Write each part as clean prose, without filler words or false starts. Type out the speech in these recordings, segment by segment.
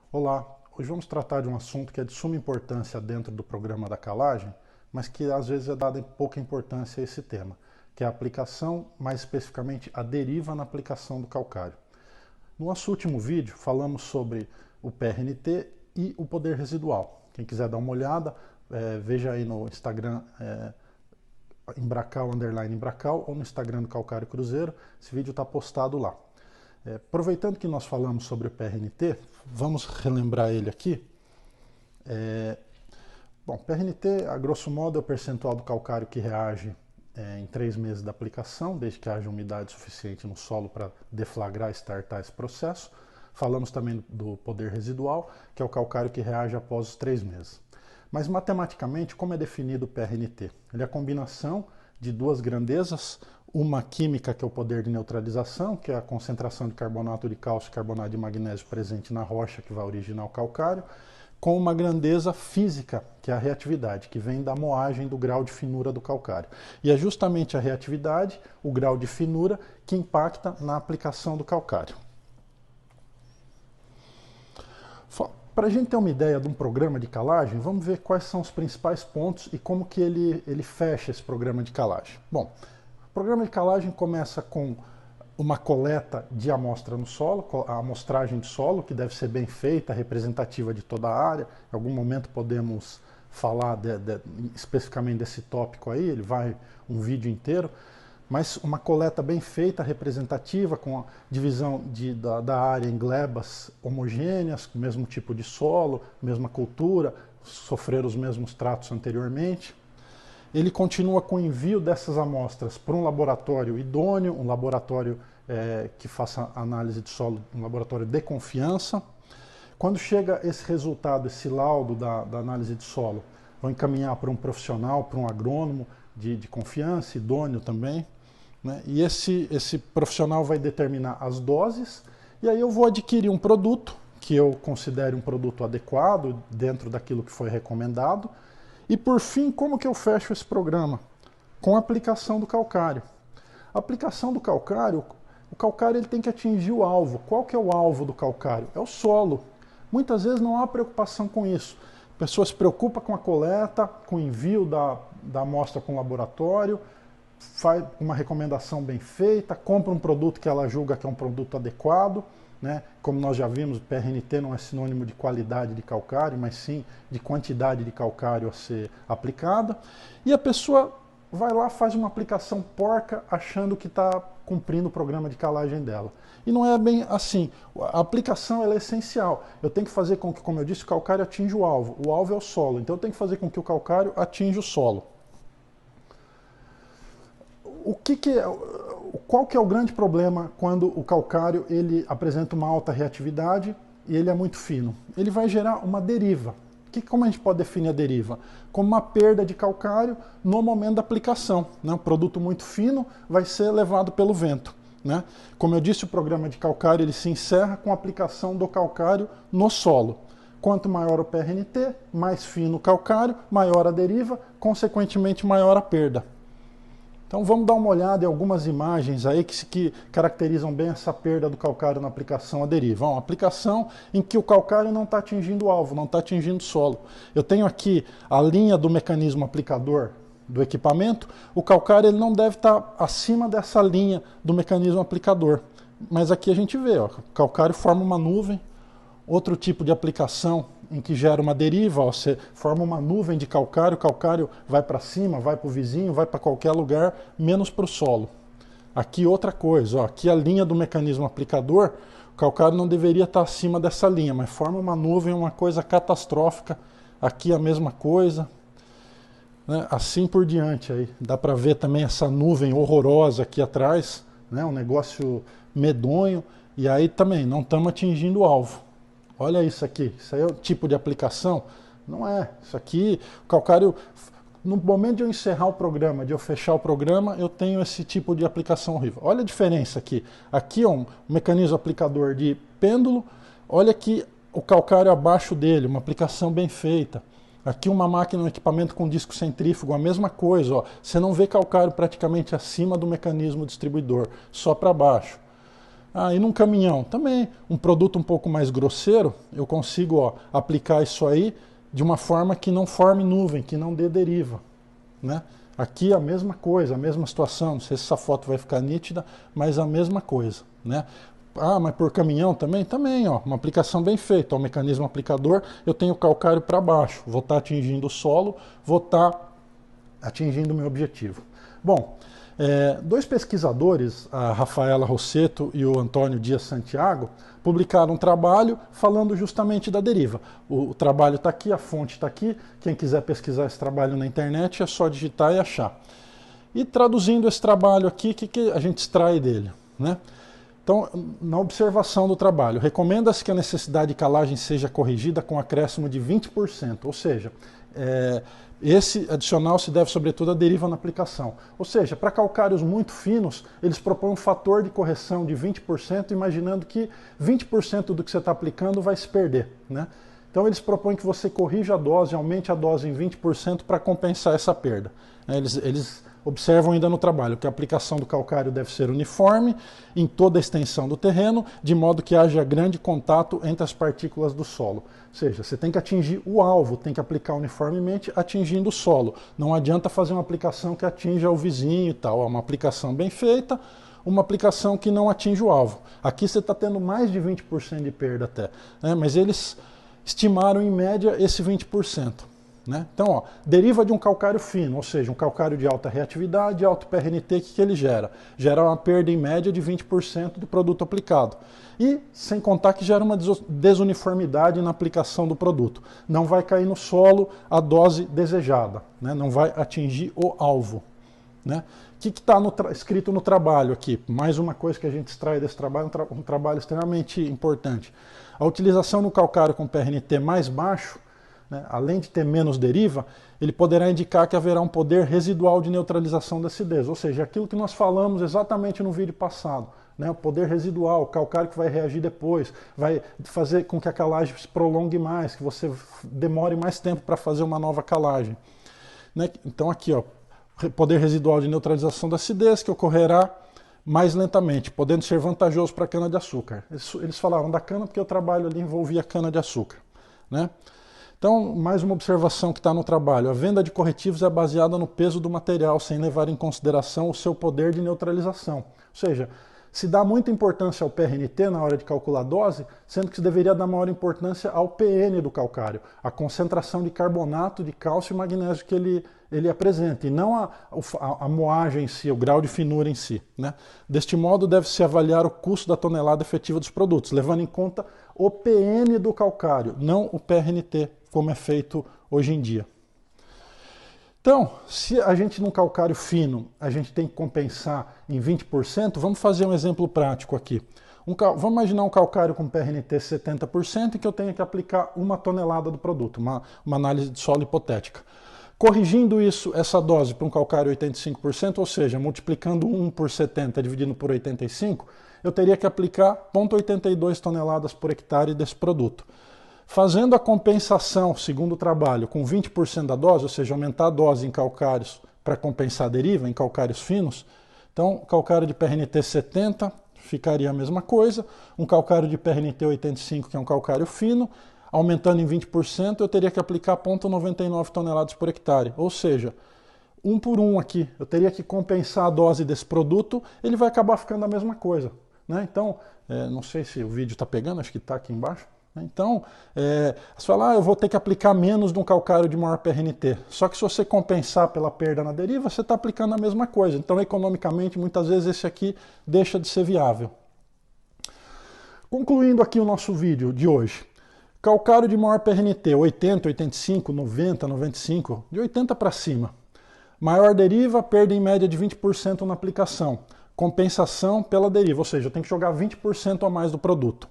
Olá, hoje vamos tratar de um assunto que é de suma importância dentro do programa da calagem, mas que às vezes é dada pouca importância a esse tema, que é a aplicação, mais especificamente a deriva na aplicação do calcário. No nosso último vídeo falamos sobre o PRNT e o poder residual. Quem quiser dar uma olhada, veja aí no Instagram Embracal ou no Instagram do Calcário Cruzeiro, esse vídeo está postado lá. Aproveitando que nós falamos sobre o PRNT, vamos relembrar ele aqui. Bom, PRNT, a grosso modo, é o percentual do calcário que reage em 3 meses da aplicação, desde que haja umidade suficiente no solo para deflagrar e startar esse processo. Falamos também do poder residual, que é o calcário que reage após os 3 meses. Mas matematicamente, como é definido o PRNT? Ele é a combinação de duas grandezas, uma química, que é o poder de neutralização, que é a concentração de carbonato de cálcio e carbonato de magnésio presente na rocha que vai originar o calcário, com uma grandeza física, que é a reatividade, que vem da moagem do grau de finura do calcário. E é justamente a reatividade, o grau de finura, que impacta na aplicação do calcário. Para a gente ter uma ideia de um programa de calagem, vamos ver quais são os principais pontos e como que ele fecha esse programa de calagem. Bom, o programa de calagem começa com uma coleta de amostra no solo, a amostragem de solo, que deve ser bem feita, representativa de toda a área. Em algum momento podemos falar especificamente desse tópico aí, ele vai um vídeo inteiro, mas uma coleta bem feita, representativa, com a divisão da área em glebas homogêneas, com o mesmo tipo de solo, mesma cultura, sofreram os mesmos tratos anteriormente. Ele continua com o envio dessas amostras para um laboratório idôneo, um laboratório que faça análise de solo, um laboratório de confiança. Quando chega esse resultado, esse laudo da análise de solo, vão encaminhar para um profissional, para um agrônomo de confiança, idôneo também, né? E esse profissional vai determinar as doses, e aí eu vou adquirir um produto que eu considere um produto adequado dentro daquilo que foi recomendado. E por fim, como que eu fecho esse programa? Com a aplicação do calcário. A aplicação do calcário, o calcário ele tem que atingir o alvo. Qual que é o alvo do calcário? É o solo. Muitas vezes não há preocupação com isso. A pessoa se preocupa com a coleta, com o envio da amostra para o laboratório, faz uma recomendação bem feita, compra um produto que ela julga que é um produto adequado, né? Como nós já vimos, o PRNT não é sinônimo de qualidade de calcário, mas sim de quantidade de calcário a ser aplicada. E a pessoa vai lá, faz uma aplicação porca, achando que está cumprindo o programa de calagem dela. E não é bem assim. A aplicação ela é essencial. Eu tenho que fazer com que, como eu disse, o calcário atinja o alvo. O alvo é o solo. Então eu tenho que fazer com que o calcário atinja o solo. Qual que é o grande problema quando o calcário ele apresenta uma alta reatividade e ele é muito fino? Ele vai gerar uma deriva. Como a gente pode definir a deriva? Como uma perda de calcário no momento da aplicação, né? Um produto muito fino vai ser levado pelo vento, né? Como eu disse, o programa de calcário ele se encerra com a aplicação do calcário no solo. Quanto maior o PRNT, mais fino o calcário, maior a deriva, consequentemente maior a perda. Então vamos dar uma olhada em algumas imagens aí que caracterizam bem essa perda do calcário na aplicação à deriva. Uma aplicação em que o calcário não está atingindo o alvo, não está atingindo o solo. Eu tenho aqui a linha do mecanismo aplicador do equipamento. O calcário ele não deve estar acima dessa linha do mecanismo aplicador. Mas aqui a gente vê, ó, o calcário forma uma nuvem. Outro tipo de aplicação em que gera uma deriva, ó, você forma uma nuvem de calcário, o calcário vai para cima, vai para o vizinho, vai para qualquer lugar, menos para o solo. Aqui outra coisa, ó, aqui a linha do mecanismo aplicador, o calcário não deveria estar acima dessa linha, mas forma uma nuvem, uma coisa catastrófica. Aqui a mesma coisa, né? Assim por diante. Aí dá para ver também essa nuvem horrorosa aqui atrás, né? Um negócio medonho, e aí também não estamos atingindo o alvo. Olha isso aqui, isso aí é o tipo de aplicação? Não é. Isso aqui, o calcário, no momento de eu encerrar o programa, de eu fechar o programa, eu tenho esse tipo de aplicação horrível. Olha a diferença aqui. Aqui é um mecanismo aplicador de pêndulo, olha aqui o calcário abaixo dele, uma aplicação bem feita. Aqui uma máquina, um equipamento com disco centrífugo, a mesma coisa. Ó. Você não vê calcário praticamente acima do mecanismo distribuidor, só para baixo. Ah, e num caminhão também, um produto um pouco mais grosseiro, eu consigo, ó, aplicar isso aí de uma forma que não forme nuvem, que não dê deriva, né? Aqui a mesma coisa, a mesma situação, não sei se essa foto vai ficar nítida, mas a mesma coisa, né? Ah, mas por caminhão também? Também, ó, uma aplicação bem feita, ó, o mecanismo aplicador, eu tenho o calcário para baixo, vou estar atingindo o solo, vou estar atingindo o meu objetivo. Bom, dois pesquisadores, a Rafaela Rossetto e o Antônio Dias Santiago, publicaram um trabalho falando justamente da deriva. O trabalho está aqui, a fonte está aqui, quem quiser pesquisar esse trabalho na internet é só digitar e achar. E traduzindo esse trabalho aqui, o que a gente extrai dele, né? Então, na observação do trabalho, recomenda-se que a necessidade de calagem seja corrigida com acréscimo de 20%, ou seja, esse adicional se deve sobretudo à deriva na aplicação. Ou seja, para calcários muito finos, eles propõem um fator de correção de 20%, imaginando que 20% do que você está aplicando vai se perder, né? Então eles propõem que você corrija a dose, aumente a dose em 20% para compensar essa perda. Eles observam ainda no trabalho que a aplicação do calcário deve ser uniforme em toda a extensão do terreno, de modo que haja grande contato entre as partículas do solo. Ou seja, você tem que atingir o alvo, tem que aplicar uniformemente atingindo o solo. Não adianta fazer uma aplicação que atinja o vizinho e tal. É uma aplicação bem feita, uma aplicação que não atinge o alvo. Aqui você está tendo mais de 20% de perda até, né? Mas eles estimaram em média esse 20%. Né? Então, ó, deriva de um calcário fino, ou seja, um calcário de alta reatividade, alto PRNT, que ele gera? Gera uma perda em média de 20% do produto aplicado. E, sem contar que gera uma desuniformidade na aplicação do produto. Não vai cair no solo a dose desejada, né? Não vai atingir o alvo. Né? O que está escrito no trabalho aqui? Mais uma coisa que a gente extrai desse trabalho, um trabalho extremamente importante. A utilização do calcário com PRNT mais baixo, né, além de ter menos deriva, ele poderá indicar que haverá um poder residual de neutralização da acidez, ou seja, aquilo que nós falamos exatamente no vídeo passado, né, o poder residual, o calcário que vai reagir depois, vai fazer com que a calagem se prolongue mais, que você demore mais tempo para fazer uma nova calagem. Né? Então aqui, ó, poder residual de neutralização da acidez, que ocorrerá mais lentamente, podendo ser vantajoso para a cana-de-açúcar. Eles falaram da cana porque o trabalho ali envolvia cana-de-açúcar, né? Então, mais uma observação que está no trabalho. A venda de corretivos é baseada no peso do material, sem levar em consideração o seu poder de neutralização. Ou seja, se dá muita importância ao PRNT na hora de calcular a dose, sendo que se deveria dar maior importância ao PN do calcário, a concentração de carbonato, de cálcio e magnésio que ele apresenta, e não a moagem em si, o grau de finura em si, né? Deste modo, deve-se avaliar o custo da tonelada efetiva dos produtos, levando em conta o PN do calcário, não o PRNT, como é feito hoje em dia. Então, se a gente num calcário fino, a gente tem que compensar em 20%, vamos fazer um exemplo prático aqui. Vamos imaginar um calcário com PRNT 70% e que eu tenha que aplicar 1 tonelada do produto, uma análise de solo hipotética. Corrigindo essa dose para um calcário 85%, ou seja, multiplicando 1 por 70 dividindo por 85, eu teria que aplicar 0,82 toneladas por hectare desse produto. Fazendo a compensação, segundo o trabalho, com 20% da dose, ou seja, aumentar a dose em calcários para compensar a deriva, em calcários finos, então calcário de PRNT 70 ficaria a mesma coisa, um calcário de PRNT 85, que é um calcário fino, aumentando em 20%, eu teria que aplicar 0,99 toneladas por hectare, ou seja, 1 por 1 aqui, eu teria que compensar a dose desse produto, ele vai acabar ficando a mesma coisa, né? Então, não sei se o vídeo está pegando, acho que está aqui embaixo. Então, você fala, eu vou ter que aplicar menos de um calcário de maior PRNT. Só que se você compensar pela perda na deriva, você está aplicando a mesma coisa. Então, economicamente, muitas vezes esse aqui deixa de ser viável. Concluindo aqui o nosso vídeo de hoje. Calcário de maior PRNT, 80, 85, 90, 95, de 80 para cima. Maior deriva, perda em média de 20% na aplicação. Compensação pela deriva, ou seja, eu tenho que jogar 20% a mais do produto.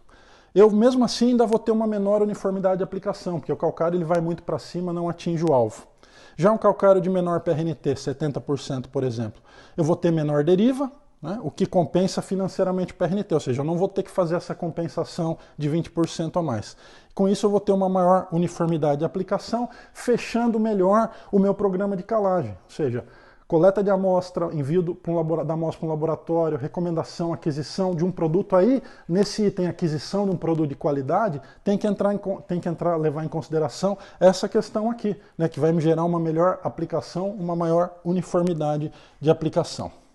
Eu, mesmo assim, ainda vou ter uma menor uniformidade de aplicação, porque o calcário ele vai muito para cima, não atinge o alvo. Já um calcário de menor PRNT, 70%, por exemplo, eu vou ter menor deriva, né, o que compensa financeiramente o PRNT, ou seja, eu não vou ter que fazer essa compensação de 20% a mais. Com isso, eu vou ter uma maior uniformidade de aplicação, fechando melhor o meu programa de calagem. Ou seja, coleta de amostra, envio da amostra para um laboratório, recomendação, aquisição de um produto. Aí, nesse item aquisição de um produto de qualidade, tem que levar em consideração essa questão aqui, né, que vai me gerar uma melhor aplicação, uma maior uniformidade de aplicação.